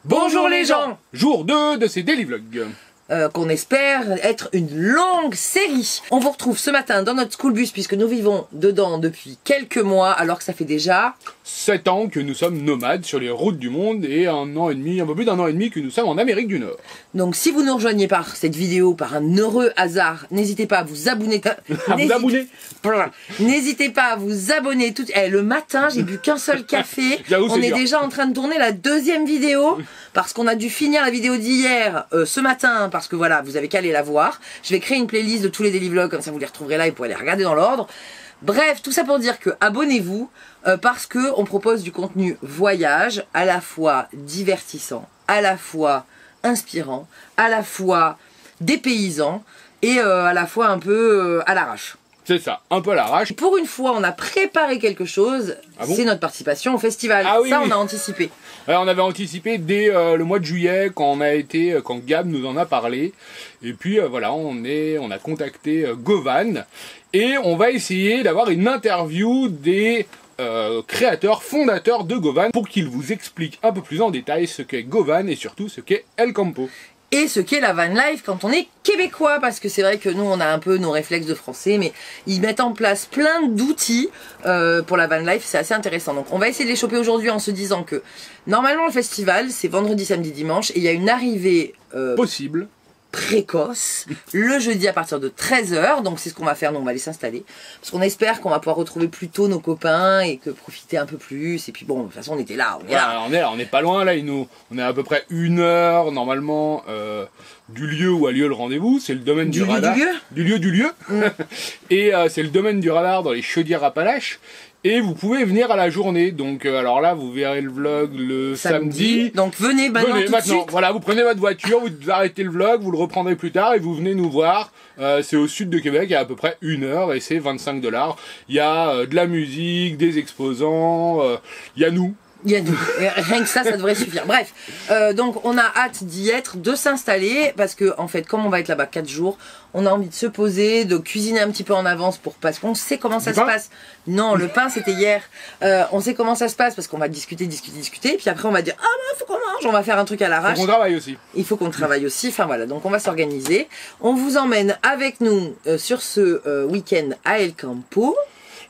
Bonjour les gens. Jour 2 de ces daily vlogs. Qu'on espère être une longue série. On vous retrouve ce matin dans notre school bus puisque nous vivons dedans depuis quelques mois alors que ça fait déjà 7 ans que nous sommes nomades sur les routes du monde et un an et demi, un peu plus d'un an et demi que nous sommes en Amérique du Nord. Donc si vous nous rejoignez par cette vidéo par un heureux hasard, n'hésitez pas à vous abonner. N'hésitez pas à vous abonner. Le matin, j'ai bu qu'un seul café. On est déjà en train de tourner la deuxième vidéo parce qu'on a dû finir la vidéo d'hier ce matin parce que voilà, vous avez qu'à aller la voir. Je vais créer une playlist de tous les daily vlogs, comme ça vous les retrouverez là et vous pourrez les regarder dans l'ordre. Bref, tout ça pour dire que abonnez-vous parce que on propose du contenu voyage à la fois divertissant, à la fois inspirant, à la fois dépaysant et à la fois un peu à l'arrache. C'est ça, un peu à l'arrache. Pour une fois, on a préparé quelque chose, c'est notre participation au festival. On a anticipé. On avait anticipé dès le mois de juillet quand Gab nous en a parlé. Et puis voilà, on a contacté Govan et on va essayer d'avoir une interview des créateurs, fondateurs de Govan pour qu'ils vous expliquent un peu plus en détail ce qu'est Govan et surtout ce qu'est El Campo. Et ce qu'est la van life quand on est québécois, parce que c'est vrai que nous on a un peu nos réflexes de français, mais ils mettent en place plein d'outils pour la van life, c'est assez intéressant. Donc on va essayer de les choper aujourd'hui en se disant que normalement le festival c'est vendredi, samedi, dimanche, et il y a une arrivée possible, précoce, le jeudi à partir de 13 h, donc c'est ce qu'on va faire, nous on va aller s'installer, parce qu'on espère qu'on va pouvoir retrouver plus tôt nos copains et que profiter un peu plus, et puis bon, de toute façon on était là, on est pas loin là, on est à peu près 1 heure normalement du lieu où a lieu le rendez-vous, c'est le domaine du radar. Du lieu. Et c'est le domaine du radar dans les Chaudières-Appalaches. Et vous pouvez venir à la journée, donc alors là vous verrez le vlog le samedi. Donc venez maintenant. Voilà, vous prenez votre voiture, vous arrêtez le vlog, vous le reprendrez plus tard et vous venez nous voir. C'est au sud de Québec, il y a à peu près 1 heure et c'est 25 $. Il y a de la musique, des exposants, il y a nous. Rien que ça devrait suffire. Bref, donc on a hâte d'y être, de s'installer, parce que en fait, comme on va être là-bas 4 jours, on a envie de se poser, de cuisiner un petit peu en avance parce qu'on sait comment ça se passe. Non, le pain c'était hier. On sait comment ça se passe parce qu'on va discuter, et puis après on va dire ah ben faut qu'on mange, on va faire un truc à l'arrache. Faut qu'on travaille aussi. Il faut qu'on travaille aussi. Enfin voilà, donc on va s'organiser. On vous emmène avec nous sur ce week-end à El Campo.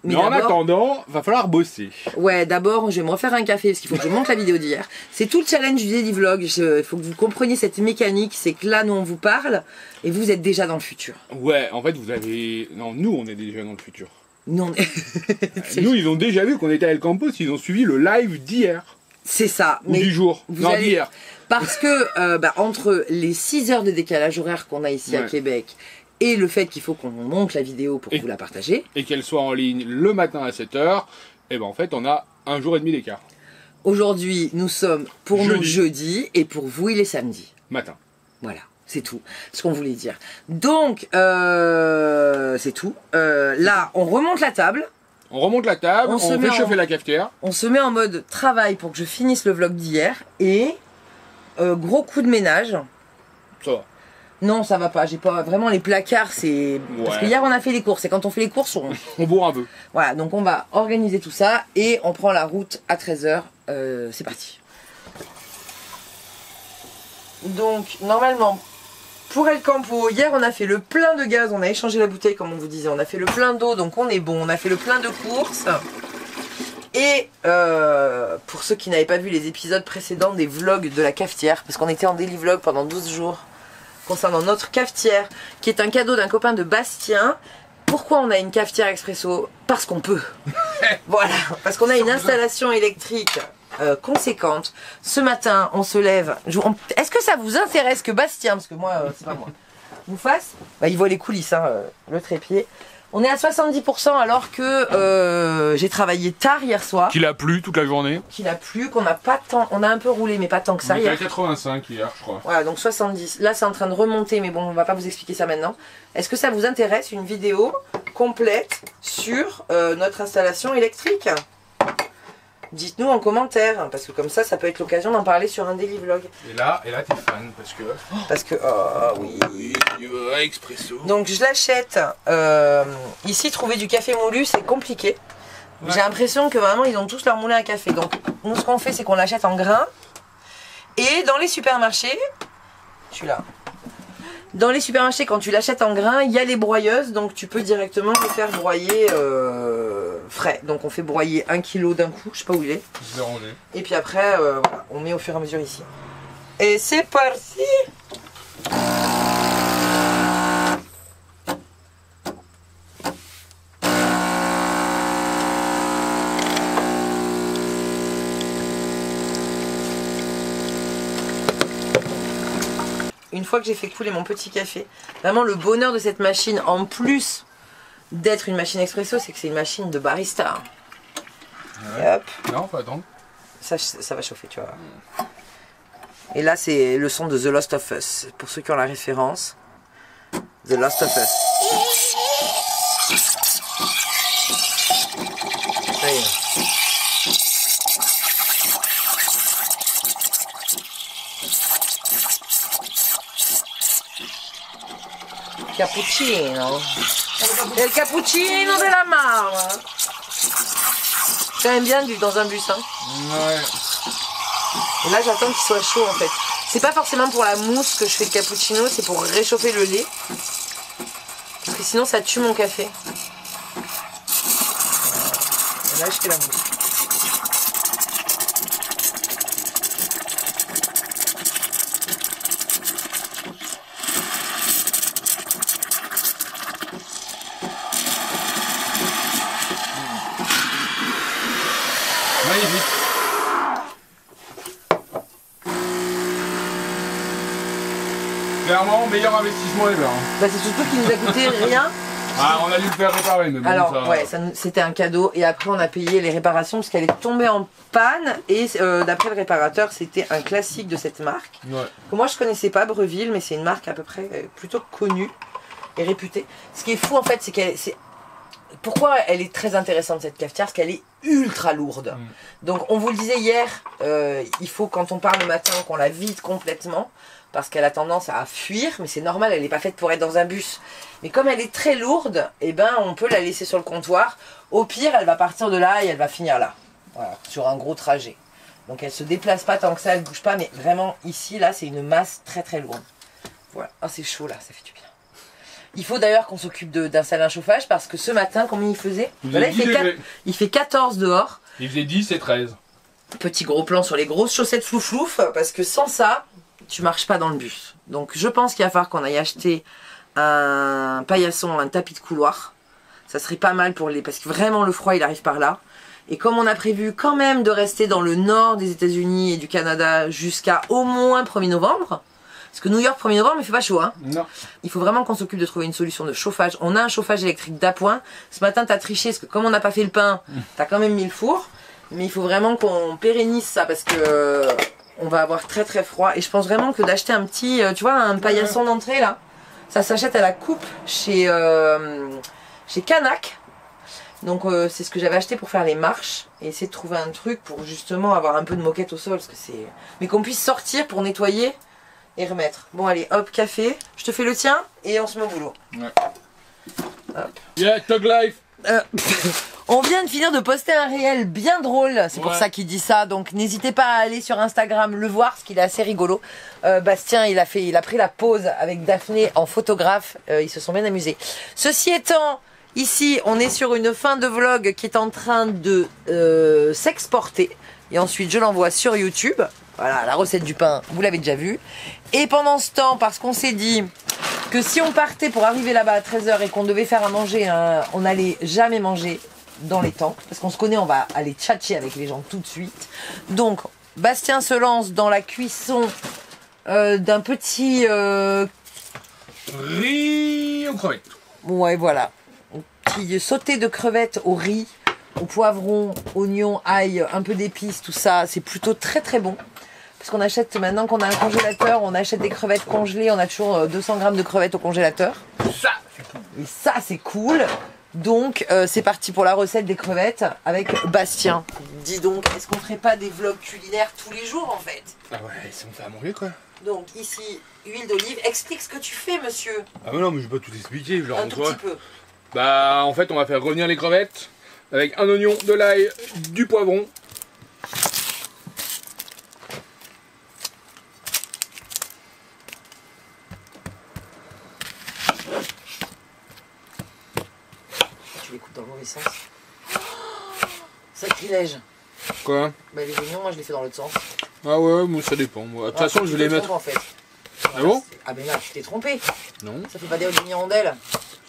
Mais en attendant, va falloir bosser. Ouais, d'abord, je vais me refaire un café parce qu'il faut que je monte la vidéo d'hier. C'est tout le challenge du daily vlog. Il faut que vous compreniez cette mécanique. C'est que là, nous, on vous parle et vous êtes déjà dans le futur. Ouais, en fait, nous, on est déjà dans le futur. Nous, ils ont déjà vu qu'on était à El Campo, ils ont suivi le live d'hier. C'est ça. Ou du jour. Non, d'hier. Parce que, entre les 6 heures de décalage horaire qu'on a ici à Québec et le fait qu'il faut qu'on monte la vidéo pour vous la partager. Et qu'elle soit en ligne le matin à 7 h, et ben en fait on a 1 jour et demi d'écart. Aujourd'hui nous sommes pour nous jeudi et pour vous il est samedi. Matin. Voilà, c'est tout ce qu'on voulait dire. Donc c'est tout. Là on remonte la table. On fait chauffer la cafetière. On se met en mode travail pour que je finisse le vlog d'hier et gros coup de ménage. Ça va. Non, ça va pas. J'ai pas vraiment les placards. C'est parce que hier on a fait les courses et quand on fait les courses, on bourre un peu. Voilà, donc on va organiser tout ça et on prend la route à 13 h. C'est parti. Donc normalement pour El Campo, hier on a fait le plein de gaz, on a échangé la bouteille comme on vous disait, on a fait le plein d'eau, donc on est bon. On a fait le plein de courses. Et pour ceux qui n'avaient pas vu les épisodes précédents des vlogs de la cafetière, parce qu'on était en daily vlog pendant 12 jours. Concernant notre cafetière, qui est un cadeau d'un copain de Bastien. Pourquoi on a une cafetière expresso? Parce qu'on peut. Voilà, parce qu'on a une installation électrique conséquente. Ce matin, on se lève. Est-ce que ça vous intéresse que Bastien, parce que moi, c'est pas moi, vous fasse il voit les coulisses, le trépied. On est à 70% alors que j'ai travaillé tard hier soir. Qu'il a plu toute la journée. Qu'il a plu, qu'on n'a pas tant. On a un peu roulé, mais pas tant que ça. On était à 85 hier, je crois. Voilà, donc 70. Là, c'est en train de remonter, mais bon, on va pas vous expliquer ça maintenant. Est-ce que ça vous intéresse une vidéo complète sur notre installation électrique? Dites-nous en commentaire, parce que comme ça, ça peut être l'occasion d'en parler sur un daily vlog. Et là t'es fan, parce que... oh oui, expresso. Donc je l'achète. Ici, trouver du café moulu, c'est compliqué. J'ai l'impression que vraiment, ils ont tous leur moulin à café. Donc nous, ce qu'on fait, c'est qu'on l'achète en grains. Et dans les supermarchés, je suis là. Dans les supermarchés, quand tu l'achètes en grains, il y a les broyeuses, donc tu peux directement le faire broyer frais. Donc on fait broyer 1 kg d'un coup, je sais pas où il est. Je vais ranger. Et puis après, voilà, on met au fur et à mesure ici. Et c'est parti! Une fois que j'ai fait couler mon petit café, vraiment le bonheur de cette machine, en plus d'être une machine expresso, c'est que c'est une machine de barista. Ouais. Et hop, Non, faut attendre. ça va chauffer, tu vois. Et là, c'est le son de The Last of Us, pour ceux qui ont la référence. The Last of Us. Ça y est. Cappuccino. El cappuccino de la marma. C'est quand même bien dans un bus, hein. Ouais. Et là, j'attends qu'il soit chaud, en fait. C'est pas forcément pour la mousse que je fais le cappuccino, c'est pour réchauffer le lait. Parce que sinon, ça tue mon café. Et là, je fais la mousse. Magnifique. Clairement, meilleur investissement ever. Bah, c'est surtout qu'il nous a coûté rien. Ah, on a dû le faire réparer, mais bon, Alors, ça... ouais, c'était un cadeau. Et après, on a payé les réparations parce qu'elle est tombée en panne. Et d'après le réparateur, c'était un classique de cette marque. Ouais. Que moi, je connaissais pas, Breville, mais c'est une marque à peu près plutôt connue et réputée. Ce qui est fou, en fait, c'est qu'elle... Pourquoi elle est très intéressante, cette cafetière? Parce qu'elle est ultra lourde. Donc, on vous le disait hier, il faut, quand on part le matin, qu'on la vide complètement. Parce qu'elle a tendance à fuir, mais c'est normal, elle n'est pas faite pour être dans un bus. Mais comme elle est très lourde, eh ben, on peut la laisser sur le comptoir. Au pire, elle va partir de là et elle va finir là. Voilà, sur un gros trajet. Donc elle se déplace pas tant que ça, elle bouge pas, mais vraiment ici, là, c'est une masse très très lourde. Voilà. Ah, c'est chaud là, ça fait du bien. Il faut d'ailleurs qu'on s'occupe d'installer un chauffage parce que ce matin, combien il faisait? Voilà, il fait 14 dehors. Il faisait 10 et 13. Petit gros plan sur les grosses chaussettes flouflouf, parce que sans ça, tu marches pas dans le bus. Donc je pense qu'il va falloir qu'on aille acheter un paillasson, un tapis de couloir. Ça serait pas mal pour les... Parce que vraiment le froid il arrive par là. Et comme on a prévu quand même de rester dans le nord des États-Unis et du Canada jusqu'à au moins 1er novembre, parce que New York 1er novembre il fait pas chaud, hein. Non. Il faut vraiment qu'on s'occupe de trouver une solution de chauffage. On a un chauffage électrique d'appoint. Ce matin t'as triché parce que comme on n'a pas fait le pain, t'as quand même mis le four. Mais il faut vraiment qu'on pérennise ça parce que on va avoir très très froid. Et je pense vraiment que d'acheter un petit, tu vois, un paillasson d'entrée là, ça s'achète à la coupe chez Canac. Donc c'est ce que j'avais acheté pour faire les marches. Et essayer de trouver un truc pour justement avoir un peu de moquette au sol. Parce que c'est... Mais qu'on puisse sortir pour nettoyer et remettre. Bon allez, hop, café. Je te fais le tien et on se met au boulot. Ouais. Hop. Yeah, Tug Life. On vient de finir de poster un réel bien drôle, c'est pour ça qu'il dit ça, donc n'hésitez pas à aller sur Instagram le voir, parce qu'il est assez rigolo. Bastien, il a pris la pause avec Daphné en photographe, ils se sont bien amusés. Ceci étant, ici, on est sur une fin de vlog qui est en train de s'exporter, et ensuite je l'envoie sur YouTube. Voilà, la recette du pain, vous l'avez déjà vue. Et pendant ce temps, parce qu'on s'est dit que si on partait pour arriver là-bas à 13 h et qu'on devait faire à manger, hein, on n'allait jamais manger dans les temps. Parce qu'on se connaît, on va aller tchatcher avec les gens tout de suite. Donc, Bastien se lance dans la cuisson d'un petit... riz aux crevettes. Ouais, voilà. Un petit sauté de crevettes au riz, au poivron, oignon, ail, un peu d'épices, tout ça. C'est plutôt très très bon. Parce qu'on achète, maintenant qu'on a un congélateur, on achète des crevettes congelées, on a toujours 200 grammes de crevettes au congélateur. Ça, c'est cool. Et ça, c'est cool. Donc, c'est parti pour la recette des crevettes avec Bastien. Dis donc, est-ce qu'on ferait pas des vlogs culinaires tous les jours, en fait? Ah ouais, si on fait à manger, quoi. Donc, ici, huile d'olive. Explique ce que tu fais, monsieur. Ah mais non, mais je vais pas tout expliquer, je leur Un montre. tout petit peu. Bah, en fait, on va faire revenir les crevettes avec un oignon, de l'ail, du poivron. dans le mauvais sens. Sacrilège. Quoi? Bah les oignons, moi je les fais dans l'autre sens. Ah ouais, moi ça dépend. Moi. De toute façon, je vais les mettre. En fait. Ah bon? Ah ben là, tu t'es trompé. Non. Ça fait pas des demi-rondelles.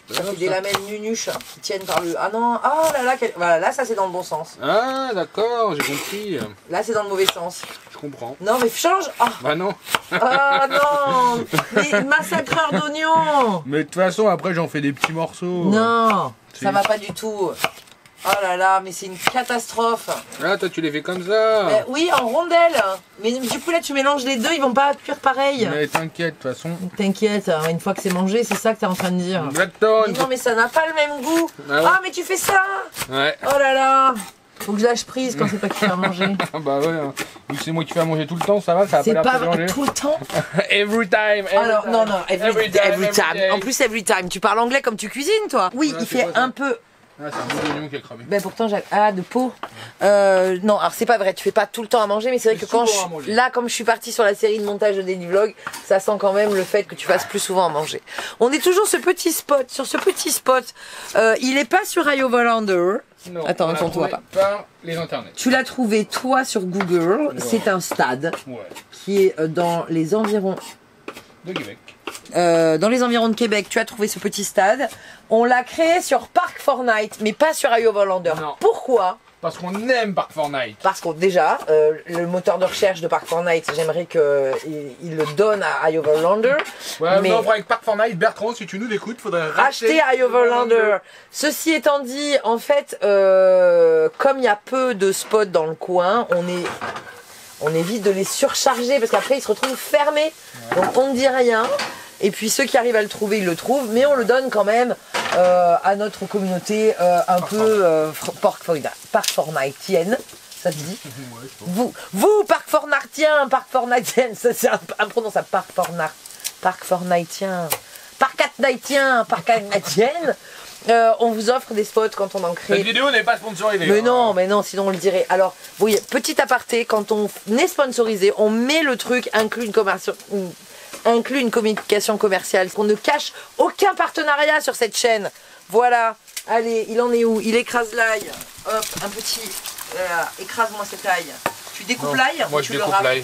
Ça fait des lamelles nunuches qui tiennent par le... Ah non, ah là là, voilà, là ça c'est dans le bon sens. Ah d'accord, j'ai compris. Là c'est dans le mauvais sens. Je comprends. Non mais change. Ah Bah non. oh, non. Mais massacreur d'oignons. Mais de toute façon, après j'en fais des petits morceaux. Non, Si. ça va pas du tout. Oh là là, mais c'est une catastrophe. Ah toi tu les fais comme ça. Oui, en rondelles. Mais du coup là tu mélanges les deux, ils vont pas cuire pareil. Mais t'inquiète, de toute façon. T'inquiète, une fois que c'est mangé, c'est ça que t'es en train de dire. Exactement. Mais non mais ça n'a pas le même goût. Ah ouais. Ah mais tu fais ça. Ouais. Oh là là. Faut que je lâche prise quand c'est pas qui fait à manger. Ah bah ouais. Hein. Vu que c'est moi qui fais à manger tout le temps, ça va, ça va C'est pas pas l'air de vrai manger. tout le temps. Every time. Alors non non, every time. day. En plus every time. Tu parles anglais comme tu cuisines toi. Oui, Ouais, il c'est fait quoi, ça un peu. Ah, c'est un bout d'oignon qui a cramé. Ben pourtant j'ai de peau. Non, alors c'est pas vrai, tu fais pas tout le temps à manger, mais c'est vrai que quand souvent à manger. là comme je suis partie sur la série de montage de Daily Vlog, ça sent quand même le fait que tu fasses plus souvent à manger. On est toujours sur ce petit spot. Il est pas sur Iovalander. Non, Attends, on l'a attends, tu vois trouvé pas. par les internets. Tu l'as trouvé toi sur Google. C'est un stade Ouais. qui est dans les environs. De Québec. Dans les environs de Québec, tu as trouvé ce petit stade. On l'a créé sur Park Fortnite, mais pas sur Iovalander. Non. Pourquoi? Parce qu'on aime Park Fortnite. Parce que déjà, le moteur de recherche de Park Fortnite, j'aimerais qu'il le donne à Iovalander. Ouais, mais non, avec Park Fortnite, Bertrand, si tu nous écoutes, faudrait acheter Iovalander. Ceci étant dit, en fait, comme il y a peu de spots dans le coin, on évite de les surcharger parce qu'après ils se retrouvent fermés. Donc on ne dit rien. Et puis ceux qui arrivent à le trouver, ils le trouvent. Mais on le donne quand même à notre communauté un peu Park Fortniteenne. Ça se dit? Ouais, je pense. Vous Park Fortniteien, ça c'est imprononçable. Park Fortniteien, on vous offre des spots quand on en crée. Cette vidéo n'est pas sponsorisée. Mais non, sinon on le dirait. Alors, oui, petit aparté, quand on est sponsorisé, on met le truc inclut une communication commerciale, qu'on ne cache aucun partenariat sur cette chaîne. Voilà. Allez, il en est où? Il écrase l'ail. Hop, un petit. Écrase-moi cet ail. Tu découpes l'ail? Moi tu je le découpe râpes. l'ail.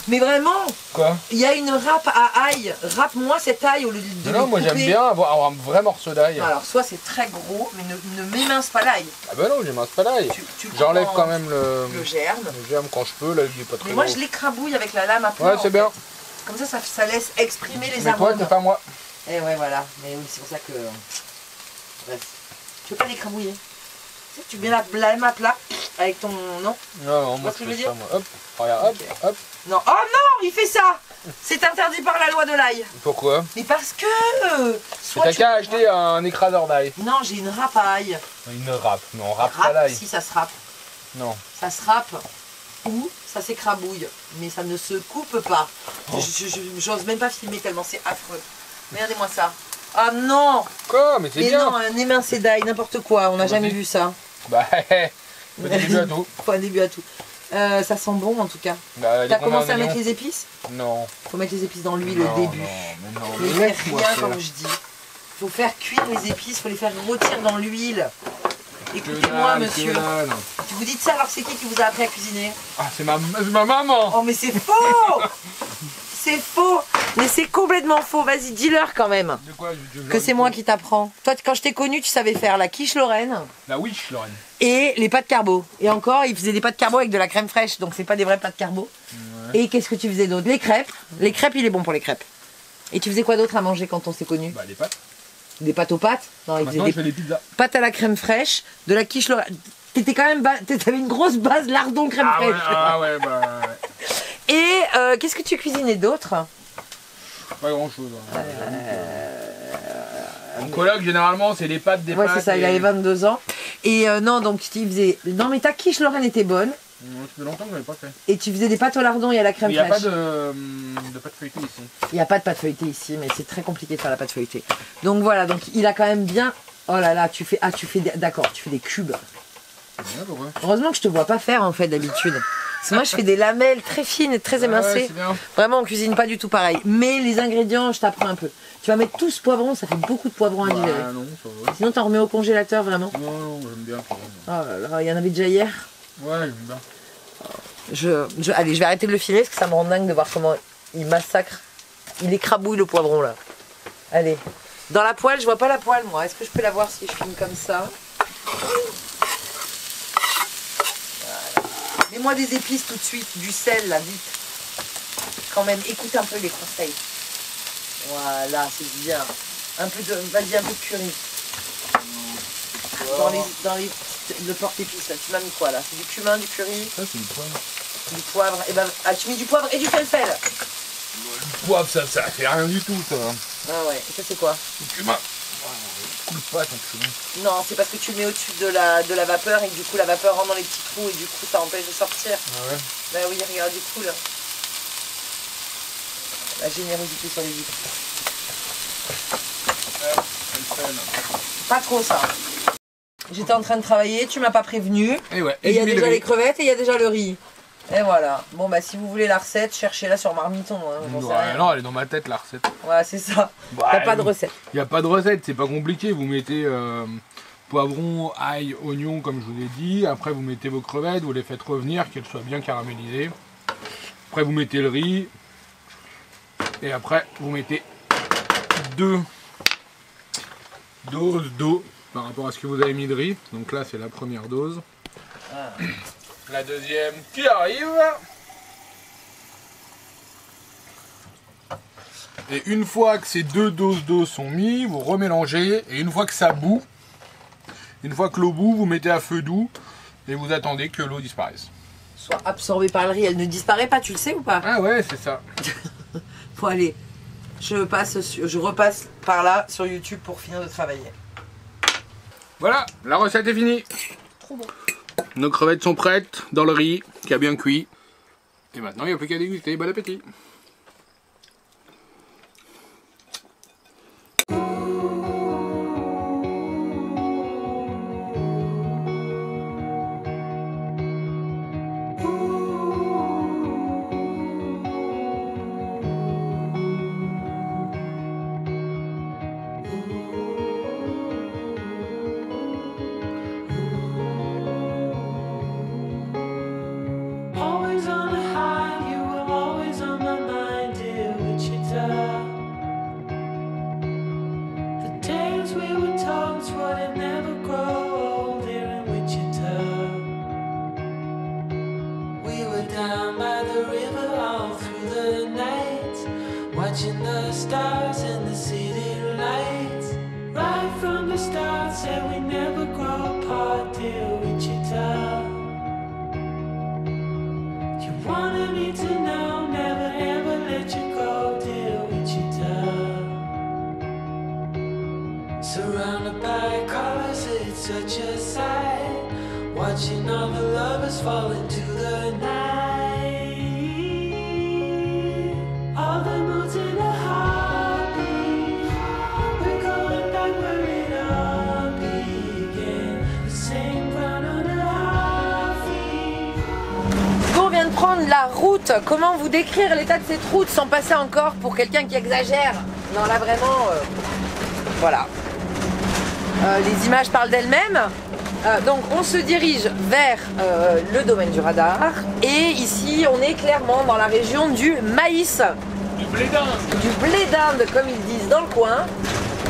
Mais vraiment, Quoi? il y a une râpe à ail. Râpe-moi cet ail au lieu de Non, le moi j'aime couper. bien avoir un vrai morceau d'ail. Alors, soit c'est très gros, mais ne m'émince pas l'ail. Ah bah non, j'émince pas l'ail. Tu le J'enlève coupes quand en- même le germe. le germe quand je peux, là il est pas très Mais moi, gros. je l'écrabouille avec la lame à plat. Ouais, en c'est fait. bien. Comme ça laisse exprimer les Mais toi, arômes. t'es pas moi. Et ouais, voilà. Mais oui, c'est pour ça que. Bref. Tu veux pas l'écrabouiller? Tu sais, tu mets la lame à plat avec ton. Non? Non, vois moi ce que je je fais veux ça, moi. Hop, regarde, hop, Ok. hop. Non. Oh non, il fait ça! C'est interdit par la loi de l'ail. Pourquoi? Mais parce que. soit T'as tu- qu'à acheter un écraseur d'ail. Non, j'ai une râpe à ail. Une râpe. Non, on râpe pas Râpe, l'ail. si ça se râpe. Non. Ça se râpe ou ça s'écrabouille. Mais ça ne se coupe pas. Oh. J'ose même pas filmer tellement c'est affreux. Regardez-moi ça. Ah non! Quoi? Mais c'est Mais bien. non, un émincé d'ail, n'importe quoi. On n'a jamais vu ça. Bah, bon début à tout. Faut un début à tout. Ça sent bon en tout cas. Bah, T'as commencé à mettre les épices? Non. Faut mettre les épices dans l'huile au Non, début. Non, mais non. Mais Mais fais laisse-moi rien faire. comme je dis. Faut faire cuire les épices, faut les faire rôtir dans l'huile. Écoutez-moi monsieur. Tu vous dites ça alors c'est qui vous a appris à cuisiner? Ah, c'est ma maman. Oh mais c'est faux! C'est faux! Mais c'est complètement faux, vas-y dis-leur quand même. De quoi? Que c'est moi qui t'apprends. Toi quand je t'ai connu tu savais faire la quiche Lorraine La wish, Lorraine. et les pâtes carbo. Et encore il faisait des pâtes carbo avec de la crème fraîche, donc c'est pas des vraies pâtes carbo. Ouais. Et qu'est-ce que tu faisais d'autre? Les crêpes. Les crêpes il est bon pour les crêpes. Et tu faisais quoi d'autre à manger quand on s'est connus? Bah, les pâtes. Des pâtes aux pâtes? Non, il Maintenant, faisait je fais des pizzas. pâtes à la crème fraîche, de la quiche Lorraine. T'étais quand même t'avais une grosse base lardon crème fraîche. Ah ouais, bah. Ouais. Et qu'est-ce que tu cuisinais d'autre? Pas grand chose. En coloc, généralement, c'est des pâtes, des Ouais, pâtes. c'est ça, il avait 22 ans. Et non, donc tu faisais. Non, mais ta quiche Lorraine était bonne. Non, ça fait longtemps que je l'avais pas fait. Et tu faisais des pâtes au lardon et à la crème Il n'y a pas fraîche. de pâte feuilletée ici. Il n'y a pas de pâte feuilletée ici, mais c'est très compliqué de faire la pâte feuilletée. Donc voilà, donc il a quand même bien. Oh là là, tu fais. Ah, d'accord, tu fais des cubes. Ouais, pourquoi? Heureusement que je te vois pas faire en fait d'habitude. Parce que moi, je fais des lamelles très fines et très émincées. Ouais, vraiment, on cuisine pas du tout pareil. Mais les ingrédients, je t'apprends un peu. Tu vas mettre tout ce poivron, ça fait beaucoup de poivrons à digérer. Non, ça va. Sinon, t'en remets au congélateur, vraiment. Non, j'aime bien. Oh là là, il y en avait déjà hier. Ouais, j'aime bien. Allez, je vais arrêter de le filmer parce que ça me rend dingue de voir comment il massacre. Il écrabouille le poivron là. Allez. Dans la poêle, je vois pas la poêle moi. Est-ce que je peux la voir si je filme comme ça? Voilà. Mets-moi des épices tout de suite, du sel là, vite. Quand même, écoute un peu les conseils. Voilà, c'est bien. Un peu de, vas-y, un peu de curry. Dans le porte-épices là, tu m'as mis quoi là? C'est du cumin, du curry? Ça c'est du poivre. Du poivre, et ben, tu mets du poivre et du felfel. Le poivre, ça fait rien du tout, ça. Ah ouais, et ça c'est quoi? Du cumin. Coule pas ton cumin. Non, c'est parce que tu le mets au-dessus de la vapeur et que du coup la vapeur rentre dans les petits trous et du coup ça empêche de sortir. Ah ouais? Bah oui, regarde, du coup là. La générosité sur les vitres. Pas trop ça. J'étais en train de travailler, tu m'as pas prévenu. Et ouais. Et il y a déjà les crevettes et il y a déjà le riz. Et voilà. Bon bah si vous voulez la recette, cherchez-la sur Marmiton. Hein, Ouais, non, elle est dans ma tête la recette. Ouais, c'est ça. Bah, T'as pas de recette. Il n'y a pas de recette, c'est pas compliqué. Vous mettez poivron, ail, oignon, comme je vous l'ai dit. Après, vous mettez vos crevettes, vous les faites revenir, qu'elles soient bien caramélisées. Après, vous mettez le riz. Et après, vous mettez 2 doses d'eau par rapport à ce que vous avez mis de riz. Donc là, c'est la première dose. Ah. La deuxième qui arrive. Et une fois que ces 2 doses d'eau sont mises, vous remélangez. Et une fois que ça bout, une fois que l'eau bout, vous mettez à feu doux et vous attendez que l'eau disparaisse. Soit absorbée par le riz, elle ne disparaît pas, tu le sais ou pas? Ah ouais, c'est ça. Faut aller. Je repasse par là sur YouTube pour finir de travailler. Voilà, la recette est finie. Trop bon. Nos crevettes sont prêtes dans le riz qui a bien cuit. Et maintenant, il n'y a plus qu'à déguster. Bon appétit. Watching the stars and the city lights. Right from the start, said we never grow apart, dear Wichita. You wanted me to know, never ever let you go, dear Wichita. Surrounded by colors, it's such a sight. Watching all the lovers fall into the night. All the moods in a heartbeat. We're going back where it all began. The same ground on our feet. Hugo vient de prendre la route. Comment vous décrire l'état de cette route sans passer encore pour quelqu'un qui exagère? Non, là vraiment, voilà. Les images parlent d'elles-mêmes. Donc on se dirige vers le domaine du radar et ici on est clairement dans la région du maïs. Du blé d'Inde. Du blé d'Inde comme ils disent dans le coin.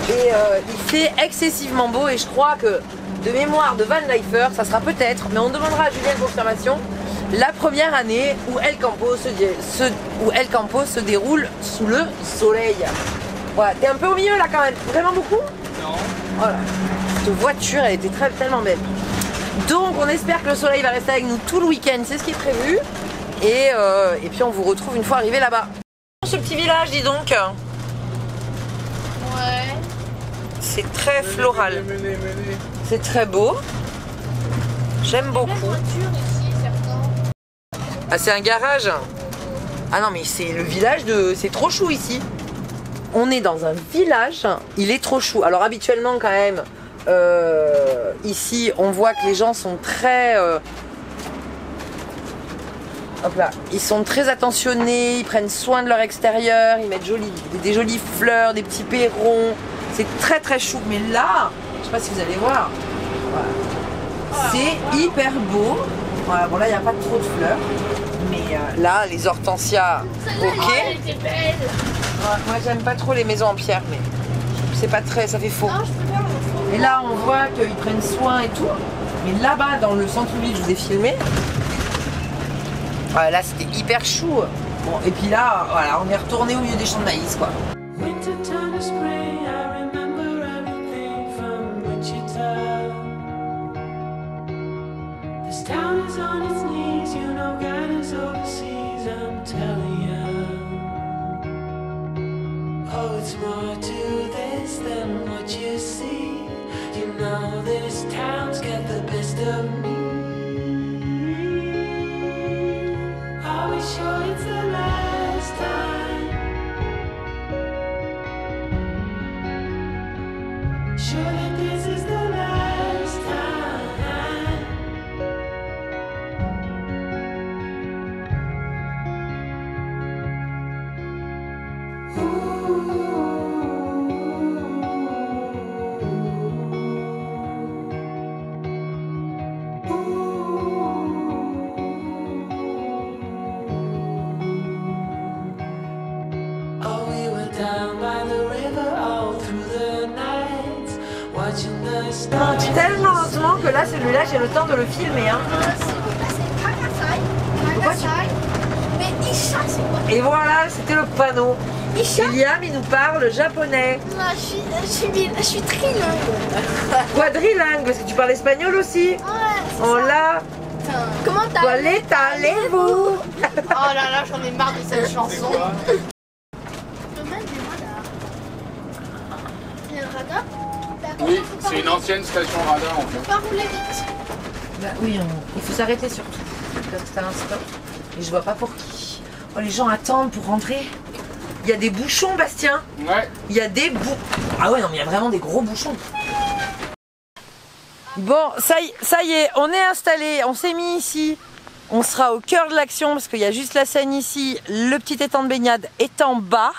Et il fait excessivement beau et je crois que de mémoire de Van Lifer, ça sera peut-être, mais on demandera à Julien confirmation, la première année où El Campo se déroule sous le soleil. Voilà, t'es un peu au milieu là quand même, vraiment beaucoup? Non. Voilà. Cette voiture, elle était tellement belle. Donc on espère que le soleil va rester avec nous tout le week-end, c'est ce qui est prévu. Et puis on vous retrouve une fois arrivé là-bas. Ce petit village, dis donc. Ouais. C'est très floral. Menez. C'est très beau. J'aime La beaucoup. voiture ici, certains. Ah, c'est un garage. Ah non, mais c'est le village de... C'est trop chou ici. On est dans un village, il est trop chou. Alors habituellement quand même, ici on voit que les gens sont très... Hop là. Ils sont très attentionnés, ils prennent soin de leur extérieur, ils mettent des jolies fleurs, des petits perrons. C'est très très chou. Mais là, je sais pas si vous allez voir, voilà. C'est hyper beau. Voilà, bon là il n'y a pas trop de fleurs. Mais là, les hortensias, ok. Elle était belle. Ouais, moi j'aime pas trop les maisons en pierre, mais c'est pas très, ça fait faux. Non, je préfère le Et là on voit qu'ils prennent soin et tout. Mais là-bas dans le centre-ville, je vous ai filmé. Là c'était hyper chou. Bon, et puis là, voilà, on est retourné au milieu des champs de maïs quoi. Winter turn to spring, I remember everything from Wichita. This town is on its knees, you know God is overseas, I'm telling you. Oh, it's more to this than what you see. You know this town's got the best of me. Are we sure it's the last time? Sure that this is the last time. Oh, we were down by the river all through the night, watching the stars. Tellement lentement que là celui-là j'ai le temps de le filmer hein. c'est Kakasai. Mais Isha, c'est quoi? Et voilà, c'était le panneau. Isha? Liam il nous parle japonais. Non, je suis trilingue. Quadrilingue, parce que tu parles espagnol aussi. Ouais, c'est Oh ça. là, Putain, comment t'as... toilette, allez-vous. Oh là là, j'en ai marre de cette chanson. Dommage, mais moi là... Il y a un radar. D'accord, Oui, faut pas c'est une rouler. ancienne station radar en fait. Faut pas rouler vite. Bah oui, il faut s'arrêter surtout. Parce que c'est un stop. Et je vois pas pour qui. Oh, les gens attendent pour rentrer. Il y a des bouchons, Bastien. Ouais. Il y a des bouchons. Ah ouais, non, mais il y a vraiment des gros bouchons. Bon, ça y est, on est installé, on s'est mis ici. On sera au cœur de l'action parce qu'il y a juste la scène ici. Le petit étang de baignade est en bas.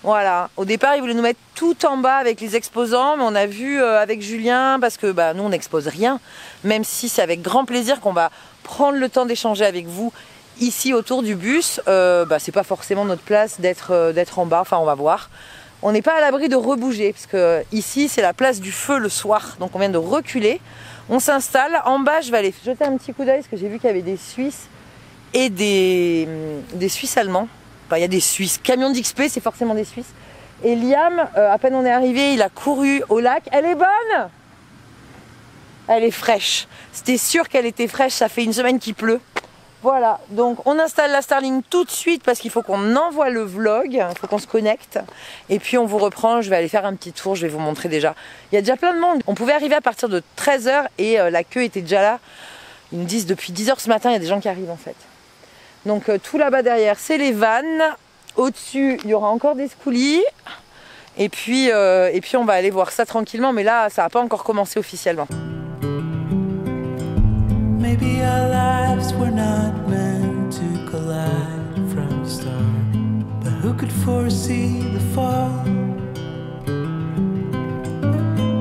Voilà. Au départ, ils voulaient nous mettre tout en bas avec les exposants, mais on a vu avec Julien, parce que bah, nous, on n'expose rien, même si c'est avec grand plaisir qu'on va prendre le temps d'échanger avec vous ici autour du bus. Bah, c'est pas forcément notre place d'être en bas, enfin on va voir. On n'est pas à l'abri de rebouger, parce que ici, c'est la place du feu le soir, donc on vient de reculer. On s'installe. En bas, je vais aller jeter un petit coup d'œil, parce que j'ai vu qu'il y avait des Suisses et des Suisses allemands. Enfin, il y a des Suisses. Camion d'XP, c'est forcément des Suisses. Et Liam, à peine on est arrivé, il a couru au lac. Elle est bonne? Elle est fraîche. C'était sûr qu'elle était fraîche, ça fait une semaine qu'il pleut. Voilà, donc on installe la Starlink tout de suite parce qu'il faut qu'on envoie le vlog, il faut qu'on se connecte. Et puis on vous reprend, je vais aller faire un petit tour, je vais vous montrer déjà. Il y a déjà plein de monde. On pouvait arriver à partir de 13 h et la queue était déjà là. Ils me disent depuis 10 h ce matin, il y a des gens qui arrivent en fait. Donc tout là-bas derrière, c'est les vannes. Au-dessus, il y aura encore des scoulis. Et puis on va aller voir ça tranquillement, mais là, ça n'a pas encore commencé officiellement. Maybe our lives were not meant to collide from the start, but who could foresee the fall?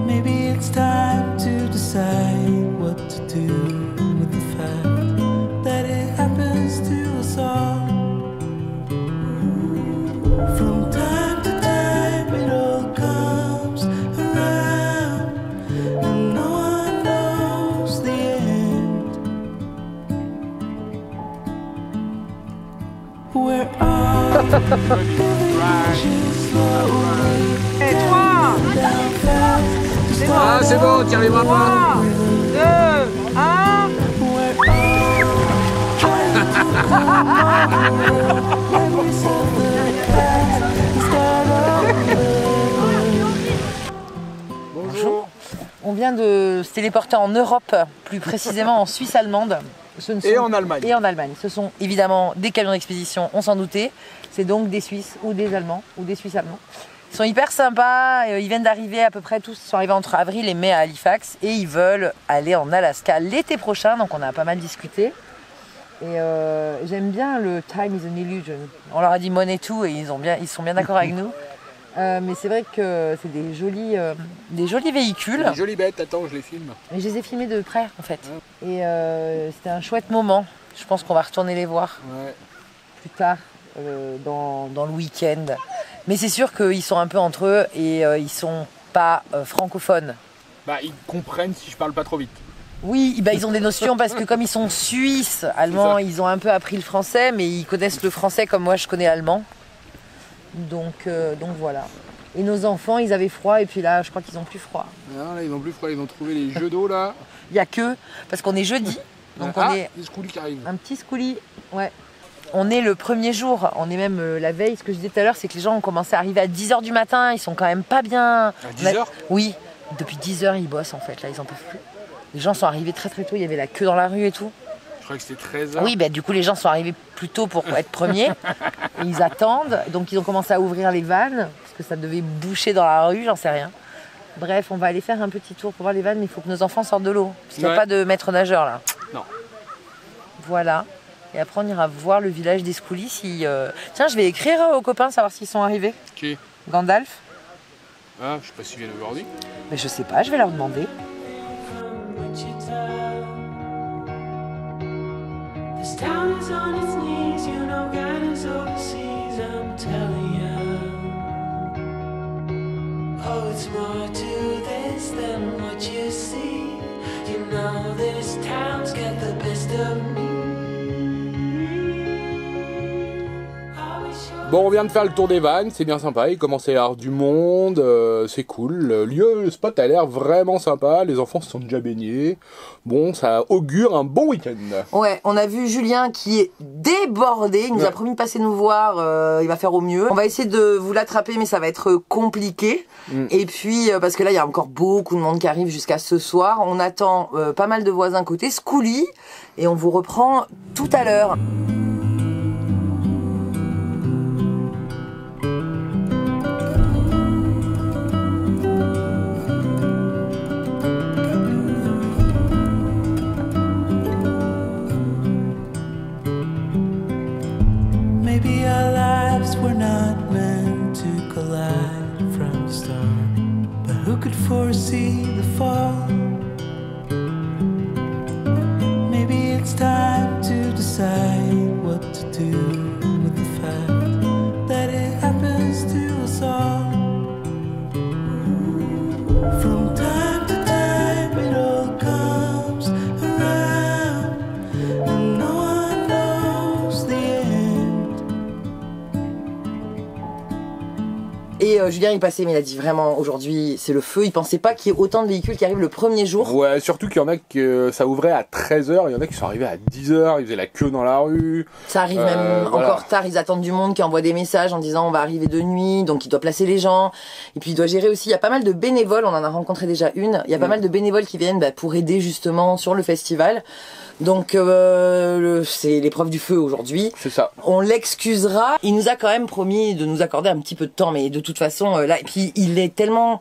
Maybe it's time to decide what to do with the fact that it happens to us all. From time to time it all comes around, and no one knows the end. We're all Et 3, Ah, c'est bon, tu n'y arriveras pas. 2, 1. Bonjour. On vient de se téléporter en Europe, plus précisément en Suisse allemande. Et en Allemagne. Et en Allemagne. Ce sont évidemment des camions d'expédition, on s'en doutait. C'est donc des Suisses ou des Allemands ou des Suisses allemands. Ils sont hyper sympas, ils viennent d'arriver à peu près tous, ils sont arrivés entre avril et mai à Halifax et ils veulent aller en Alaska l'été prochain, donc on a pas mal discuté. Et j'aime bien le time is an illusion. On leur a dit money too et ils sont bien d'accord avec nous. Mais c'est vrai que c'est des jolis véhicules. Des jolies bêtes, attends, je les filme. Et je les ai filmés de près en fait. Et c'était un chouette moment. Je pense qu'on va retourner les voir plus tard dans le week-end. Mais c'est sûr qu'ils sont un peu entre eux et ils sont pas francophones. Bah, ils comprennent si je parle pas trop vite. Oui, bah, ils ont des notions parce que comme ils sont suisses, allemands, ils ont un peu appris le français, mais ils connaissent le français comme moi je connais allemand. Donc voilà. Et nos enfants, ils avaient froid et puis là, je crois qu'ils ont plus froid. Non, là, ils ont plus froid, ils ont trouvé les jeux d'eau là. Il y a que, parce qu'on est jeudi, donc on est des scoulis qui arrivent. un petit scoulis, ouais. On est le premier jour, on est même la veille. Ce que je disais tout à l'heure, c'est que les gens ont commencé à arriver à 10h du matin, ils sont quand même pas bien. À 10h ? Oui, depuis 10h ils bossent en fait, là ils en peuvent plus. Les gens sont arrivés très très tôt, il y avait la queue dans la rue et tout. Je crois que c'était 13h. Oui, bah, du coup les gens sont arrivés plus tôt pour être premiers. Et ils attendent, donc ils ont commencé à ouvrir les vannes, parce que ça devait boucher dans la rue, j'en sais rien. Bref, on va aller faire un petit tour pour voir les vannes, mais il faut que nos enfants sortent de l'eau. Parce qu'il n'y a pas de maître nageur là. Non. Voilà. Et après on ira voir le village des Scoulis si... Tiens, je vais écrire aux copains, savoir s'ils sont arrivés. Qui ? Gandalf. Ah, je sais pas s'ils viennent aujourd'hui. Mais je sais pas, je vais leur demander. This town is on its knees, you know, guidance overseas, I'm telling you. Oh, it's more to this than what you see. You know, this town's got the best of me. Bon, on vient de faire le tour des vannes, c'est bien sympa, il commence à y avoir du monde, c'est cool. Le spot a l'air vraiment sympa, les enfants se sont déjà baignés. Bon, ça augure un bon week-end. Ouais, on a vu Julien qui est débordé, il nous a promis de passer nous voir, il va faire au mieux. On va essayer de vous l'attraper, mais ça va être compliqué. Et puis, parce que là, il y a encore beaucoup de monde qui arrive jusqu'à ce soir. On attend pas mal de voisins côté Scoulis, et on vous reprend tout à l'heure. Maybe our lives were not meant to collide from the start, but who could foresee the fall? Maybe it's time to decide what to do with the fact that it happens to us all. From time to time it all comes around, and no one knows the end. Et Julien il passait, mais il a dit vraiment aujourd'hui c'est le feu. Il pensait pas qu'il y ait autant de véhicules qui arrivent le premier jour. Ouais, surtout qu'il y en a que ça ouvrait à 13h, il y en a qui sont arrivés à 10h, ils faisaient la queue dans la rue. Ça arrive même voilà. encore tard, ils attendent du monde qui envoie des messages en disant on va arriver de nuit, donc il doit placer les gens. Et puis il doit gérer aussi, il y a pas mal de bénévoles, on en a rencontré déjà une, il y a pas mal de bénévoles qui viennent pour aider justement sur le festival. Donc c'est l'épreuve du feu aujourd'hui. C'est ça. On l'excusera. Il nous a quand même promis de nous accorder un petit peu de temps, mais de toute façon là, et puis il est tellement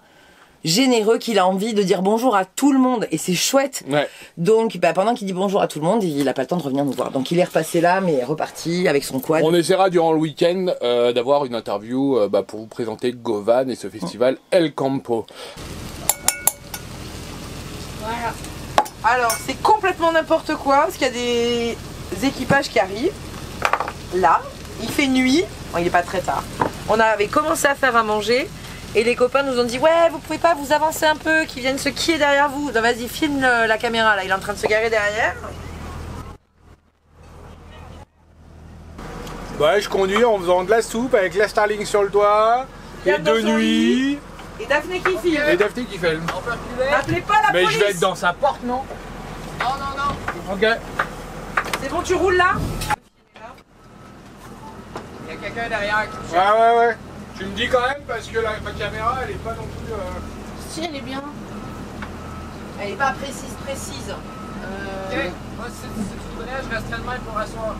généreux qu'il a envie de dire bonjour à tout le monde et c'est chouette. Ouais. Donc pendant qu'il dit bonjour à tout le monde, il a pas le temps de revenir nous voir. Donc il est repassé là, mais reparti avec son quad. On essaiera durant le week-end d'avoir une interview pour vous présenter Govan et ce festival El Campo. Voilà. Alors c'est complètement n'importe quoi parce qu'il y a des équipages qui arrivent. Là, il fait nuit, bon, il est pas très tard. On avait commencé à faire à manger et les copains nous ont dit ouais vous pouvez pas vous avancer un peu, qu'ils viennent se quier derrière vous. Donc vas-y filme la caméra là, il est en train de se garer derrière. Ouais, je conduis en faisant de la soupe avec la Starling sur le toit et Regarde dans de son nuit. Et Daphné qui filme. Et Daphné qui filme. Appelez pas la Mais police. je vais être dans sa porte, non? Non non non. Ok. C'est bon tu roules là. Il y a quelqu'un derrière qui Ouais. Tu me dis quand même parce que ma caméra elle est pas non plus. Si, elle est bien. Elle est pas précise. Ok. Moi, si tu voudrais, je resterais de même pour asseoir.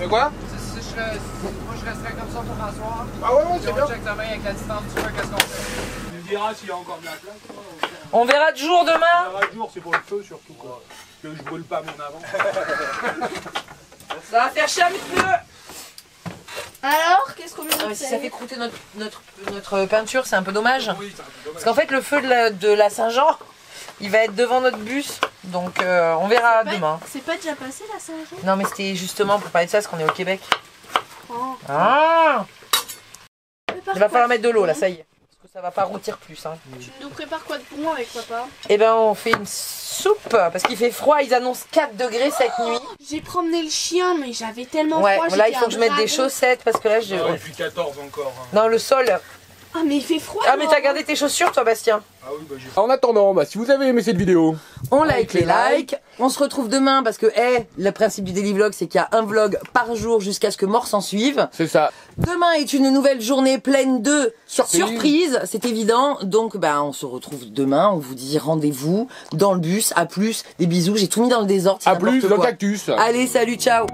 Mais quoi? Moi, je resterais comme ça pour asseoir. Ah ouais, Puis c'est on bien. check ta main avec la distance, tu vois, qu'est-ce qu'on fait. Tu me diras s'il y a encore de la place. On verra de jour demain. Le jour, c'est pour le feu surtout quoi. Que je brûle pas mon avant. Ça va faire chier mes pneus. Alors, qu'est-ce qu'on lui Ah, dit mais si ça fait croûter notre peinture, c'est un peu dommage. Oui, c'est un peu dommage. Parce qu'en fait, le feu de la Saint-Jean, il va être devant notre bus. Donc on verra demain. C'est pas déjà passé la Saint-Jean? Non mais c'était justement pour parler de ça, parce qu'on est au Québec. Oh. Ah, Prépare il va quoi falloir de mettre de l'eau là, bon? ça y est. Parce que ça va pas rôtir plus. Hein. Tu nous prépares quoi de bon avec papa? Et ben on fait une soupe, parce qu'il fait froid, ils annoncent 4 degrés cette nuit. J'ai promené le chien, mais j'avais tellement Ouais, froid. là il j'étais faut un que je mette des dragon. chaussettes, parce que là je... Ah, et puis 14 encore. Hein. Non, le sol... Ah, mais il fait froid. Ah mais non t'as gardé tes chaussures toi Bastien? Ah oui, bah, en attendant, si vous avez aimé cette vidéo, On like les likes. On se retrouve demain parce que le principe du daily vlog c'est qu'il y a un vlog par jour jusqu'à ce que mort s'en suive. c'est ça. Demain est une nouvelle journée pleine de Surprise. surprises, c'est évident. Donc on se retrouve demain, on vous dit rendez-vous dans le bus, à plus, des bisous, j'ai tout mis dans le désordre. c'est A plus n'importe dans le quoi. cactus. Allez, salut, ciao.